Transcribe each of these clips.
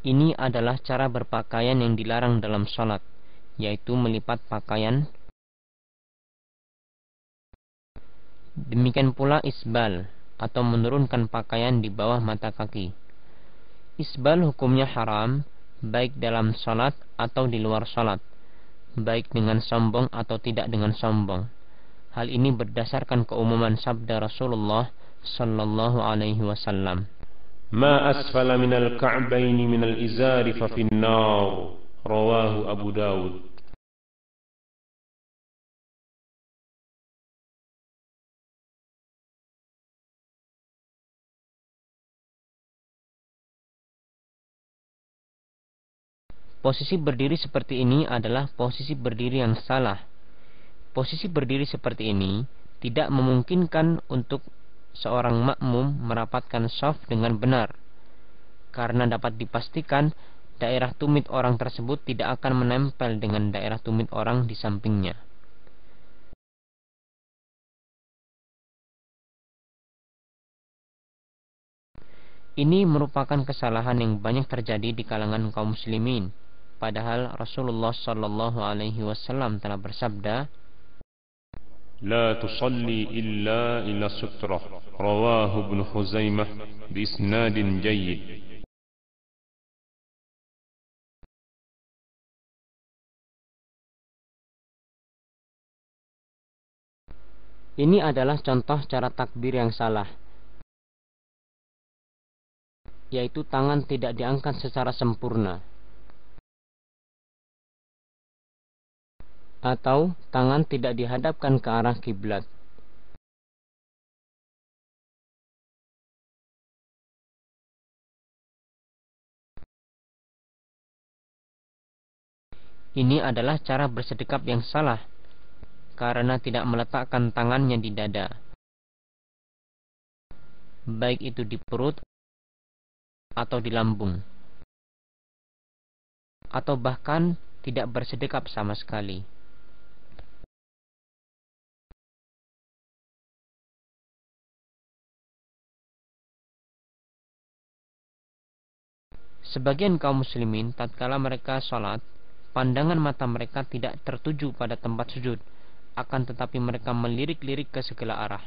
Ini adalah cara berpakaian yang dilarang dalam sholat, yaitu melipat pakaian. Demikian pula isbal, atau menurunkan pakaian di bawah mata kaki. Isbal hukumnya haram, baik dalam sholat atau di luar sholat, baik dengan sombong atau tidak dengan sombong. Hal ini berdasarkan keumuman sabda Rasulullah sallallahu alaihi wasallam. Ma asfala minal ka'baini minal izari fa finnar. Rawahu Abu Dawud. Posisi berdiri seperti ini adalah posisi berdiri yang salah. Posisi berdiri seperti ini tidak memungkinkan untuk seorang makmum merapatkan shaf dengan benar, karena dapat dipastikan daerah tumit orang tersebut tidak akan menempel dengan daerah tumit orang di sampingnya. Ini merupakan kesalahan yang banyak terjadi di kalangan kaum muslimin, padahal Rasulullah sallallahu alaihi wasallam telah bersabda, لا تصلي إلا إلى سترة. رواه ابن خزيمة بإسناد جيد. ini adalah contoh cara takbir yang salah, yaitu tangan tidak diangkat secara sempurna, atau tangan tidak dihadapkan ke arah kiblat. Ini adalah cara bersedekap yang salah, karena tidak meletakkan tangannya di dada, baik itu di perut atau di lambung, atau bahkan tidak bersedekap sama sekali. Sebagian kaum muslimin tatkala mereka sholat, pandangan mata mereka tidak tertuju pada tempat sujud, akan tetapi mereka melirik-lirik ke segala arah.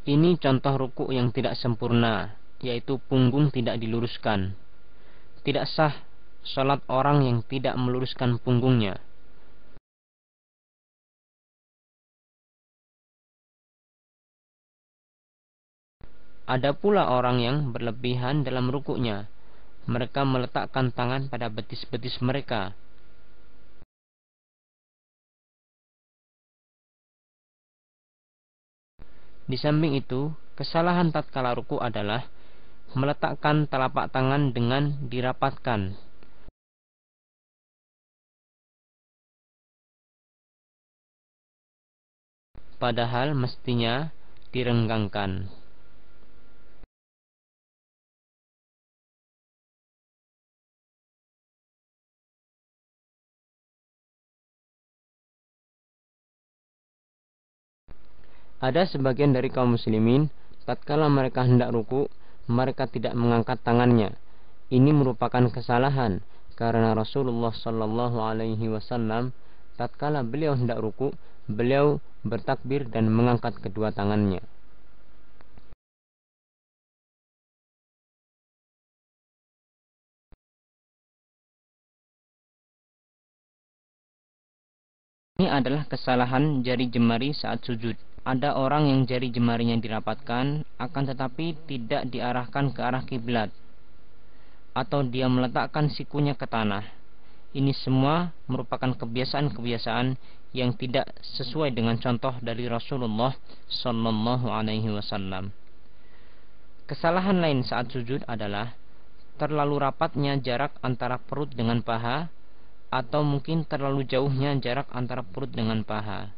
Ini contoh ruku yang tidak sempurna, yaitu punggung tidak diluruskan. Tidak sah sholat orang yang tidak meluruskan punggungnya. Ada pula orang yang berlebihan dalam rukuknya. Mereka meletakkan tangan pada betis-betis mereka. Di samping itu, kesalahan tatkala ruku adalah meletakkan telapak tangan dengan dirapatkan. Padahal mestinya direnggangkan. Ada sebagian dari kaum muslimin, tatkala mereka hendak ruku, mereka tidak mengangkat tangannya. Ini merupakan kesalahan, karena Rasulullah sallallahu alaihi wasallam tatkala beliau hendak ruku, beliau bertakbir dan mengangkat kedua tangannya. Ini adalah kesalahan jari jemari saat sujud. Ada orang yang jari jemarinya dirapatkan, akan tetapi tidak diarahkan ke arah kiblat, atau dia meletakkan sikunya ke tanah. Ini semua merupakan kebiasaan-kebiasaan yang tidak sesuai dengan contoh dari Rasulullah sallallahu alaihi wasallam. Kesalahan lain saat sujud adalah terlalu rapatnya jarak antara perut dengan paha, atau mungkin terlalu jauhnya jarak antara perut dengan paha.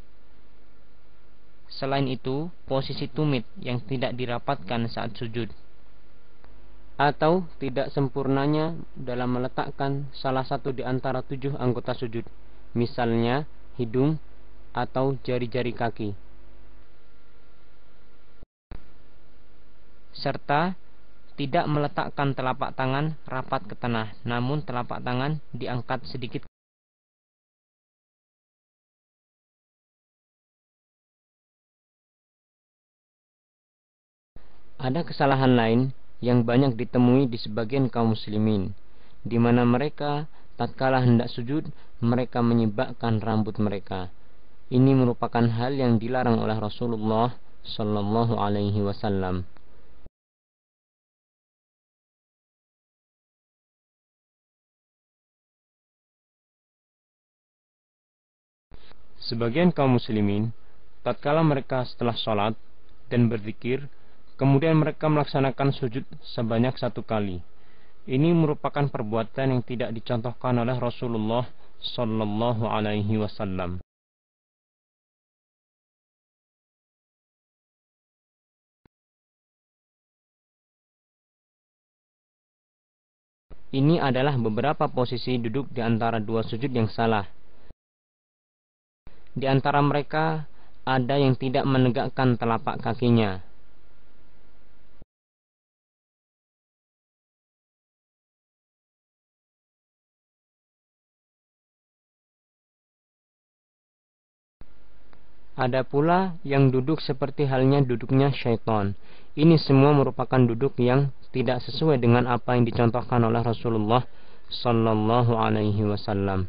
Selain itu, posisi tumit yang tidak dirapatkan saat sujud. atau tidak sempurnanya dalam meletakkan salah satu di antara 7 anggota sujud, misalnya hidung atau jari-jari kaki, serta tidak meletakkan telapak tangan rapat ke tanah, namun telapak tangan diangkat sedikit. Ada kesalahan lain yang banyak ditemui di sebagian kaum muslimin, di mana mereka tatkala hendak sujud, mereka menyibakkan rambut mereka. Ini merupakan hal yang dilarang oleh Rasulullah sallallahu alaihi wasallam. Sebagian kaum muslimin, tatkala mereka setelah sholat dan berzikir, kemudian mereka melaksanakan sujud sebanyak 1 kali. Ini merupakan perbuatan yang tidak dicontohkan oleh Rasulullah sallallahu alaihi wasallam. Ini adalah beberapa posisi duduk di antara 2 sujud yang salah. Di antara mereka ada yang tidak menegakkan telapak kakinya. Ada pula yang duduk seperti halnya duduknya syaitan. Ini semua merupakan duduk yang tidak sesuai dengan apa yang dicontohkan oleh Rasulullah sallallahu alaihi wasallam.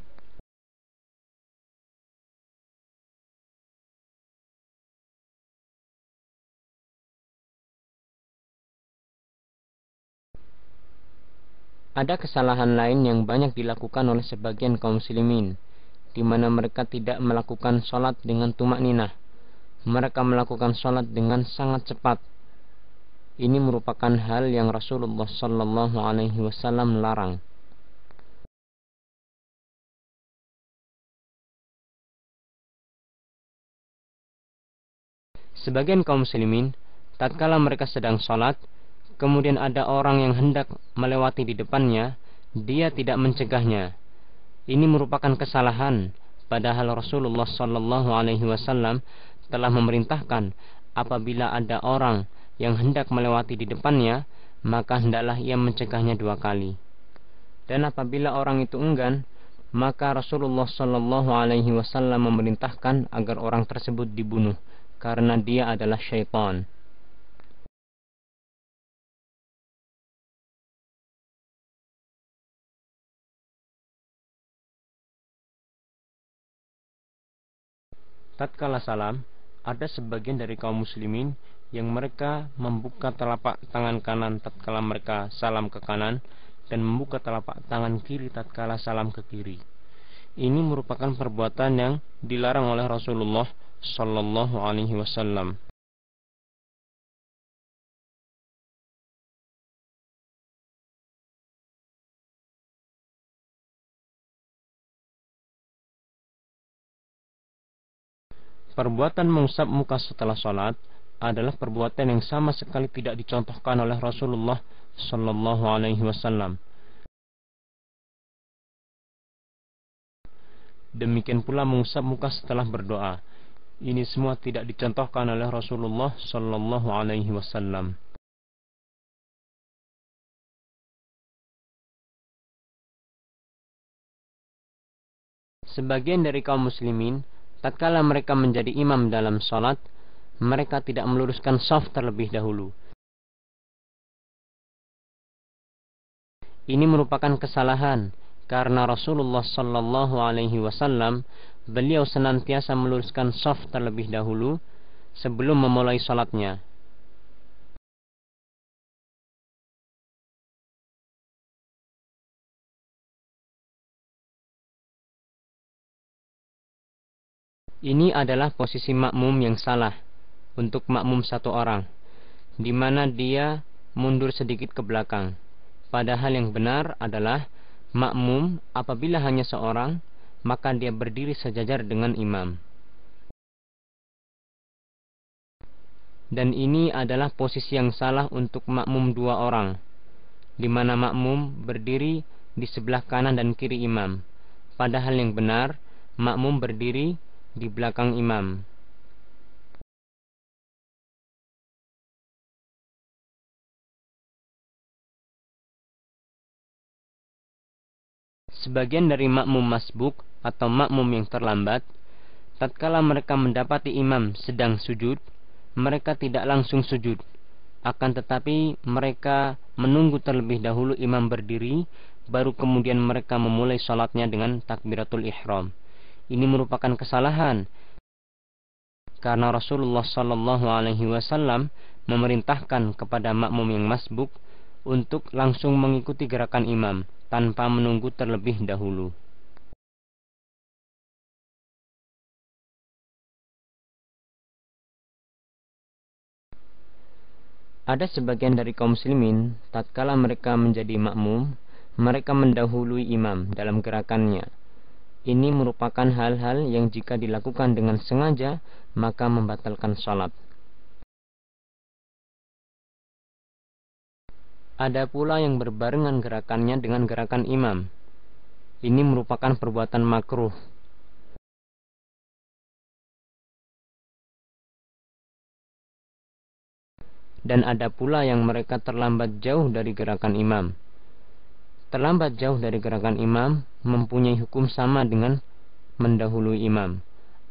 Ada kesalahan lain yang banyak dilakukan oleh sebagian kaum muslimin, di mana mereka tidak melakukan sholat dengan tumakninah. Mereka melakukan sholat dengan sangat cepat. Ini merupakan hal yang Rasulullah sallallahu alaihi wasallam larang. Sebagian kaum muslimin, tatkala mereka sedang sholat, kemudian ada orang yang hendak melewati di depannya, dia tidak mencegahnya. Ini merupakan kesalahan, padahal Rasulullah sallallahu alaihi wasallam telah memerintahkan apabila ada orang yang hendak melewati di depannya, maka hendaklah ia mencegahnya 2 kali. Dan apabila orang itu enggan, maka Rasulullah sallallahu alaihi wasallam memerintahkan agar orang tersebut dibunuh karena dia adalah syaitan. Tatkala salam, ada sebagian dari kaum muslimin yang mereka membuka telapak tangan kanan tatkala mereka salam ke kanan dan membuka telapak tangan kiri tatkala salam ke kiri. Ini merupakan perbuatan yang dilarang oleh Rasulullah sallallahu alaihi wasallam. Perbuatan mengusap muka setelah sholat adalah perbuatan yang sama sekali tidak dicontohkan oleh Rasulullah sallallahu alaihi wasallam. Demikian pula mengusap muka setelah berdoa. Ini semua tidak dicontohkan oleh Rasulullah sallallahu alaihi wasallam. Sebagian dari kaum muslimin, tatkala mereka menjadi imam dalam sholat, mereka tidak meluruskan shaf terlebih dahulu. Ini merupakan kesalahan, karena Rasulullah sallallahu alaihi wasallam beliau senantiasa meluruskan shaf terlebih dahulu sebelum memulai sholatnya. Ini adalah posisi makmum yang salah untuk makmum 1 orang, di mana dia mundur sedikit ke belakang. Padahal yang benar adalah makmum apabila hanya seorang, maka dia berdiri sejajar dengan imam. Dan ini adalah posisi yang salah untuk makmum 2 orang, di mana makmum berdiri di sebelah kanan dan kiri imam. Padahal yang benar, makmum berdiri di belakang imam. Sebagian dari makmum masbuk atau makmum yang terlambat, tatkala mereka mendapati imam sedang sujud, mereka tidak langsung sujud, akan tetapi mereka menunggu terlebih dahulu imam berdiri, baru kemudian mereka memulai salatnya dengan takbiratul ihram. Ini merupakan kesalahan, karena Rasulullah SAW memerintahkan kepada makmum yang masbuk untuk langsung mengikuti gerakan imam tanpa menunggu terlebih dahulu. Ada sebagian dari kaum muslimin, tatkala mereka menjadi makmum, mereka mendahului imam dalam gerakannya. Ini merupakan hal-hal yang jika dilakukan dengan sengaja, maka membatalkan salat. Ada pula yang berbarengan gerakannya dengan gerakan imam. Ini merupakan perbuatan makruh. Dan ada pula yang mereka terlambat jauh dari gerakan imam. Terlambat jauh dari gerakan imam mempunyai hukum sama dengan mendahului imam.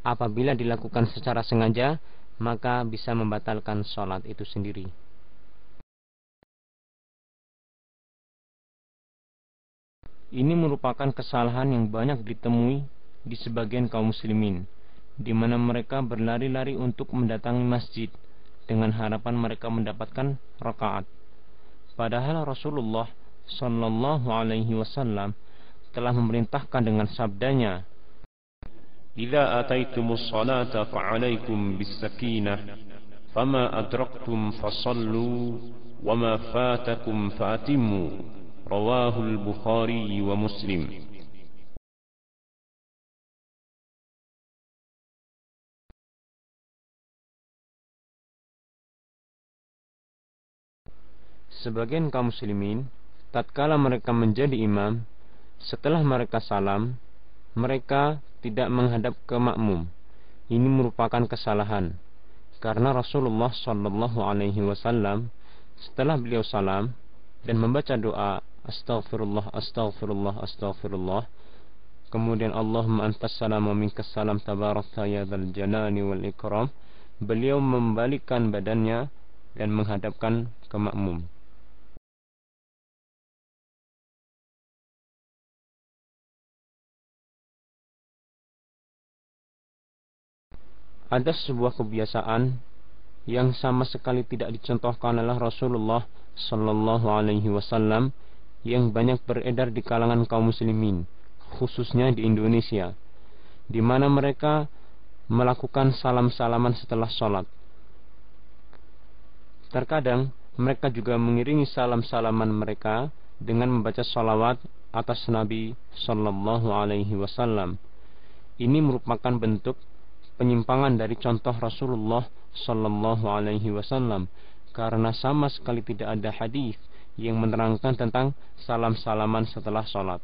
Apabila dilakukan secara sengaja, maka bisa membatalkan salat itu sendiri. Ini merupakan kesalahan yang banyak ditemui di sebagian kaum muslimin, di mana mereka berlari-lari untuk mendatangi masjid dengan harapan mereka mendapatkan rakaat. Padahal Rasulullah Sallallahu Alaihi Wasallam telah memerintahkan dengan sabdanya, "Idza ataitumus salata fa'alaikum bis-sakinah, fama adraktum fasallu, wama fatakum fa'atimmu." Rawahul Bukhari wa Muslim. Sebagian kaum muslimin, tatkala mereka menjadi imam, setelah mereka salam, mereka tidak menghadap ke makmum. Ini merupakan kesalahan, karena Rasulullah SAW setelah beliau salam dan membaca doa Astaghfirullah, Astaghfirullah, Astaghfirullah, kemudian Allahumma antas salam wa minkas salam tabarakta ya dzal jalali wal ikram, beliau membalikkan badannya dan menghadapkan ke makmum. Ada sebuah kebiasaan yang sama sekali tidak dicontohkan oleh Rasulullah Sallallahu Alaihi Wasallam yang banyak beredar di kalangan kaum muslimin, khususnya di Indonesia, di mana mereka melakukan salam-salaman setelah sholat. Terkadang mereka juga mengiringi salam-salaman mereka dengan membaca salawat atas Nabi Sallallahu Alaihi Wasallam. Ini merupakan bentuk penyimpangan dari contoh Rasulullah Sallallahu Alaihi Wasallam, karena sama sekali tidak ada hadis yang menerangkan tentang salam-salaman setelah sholat.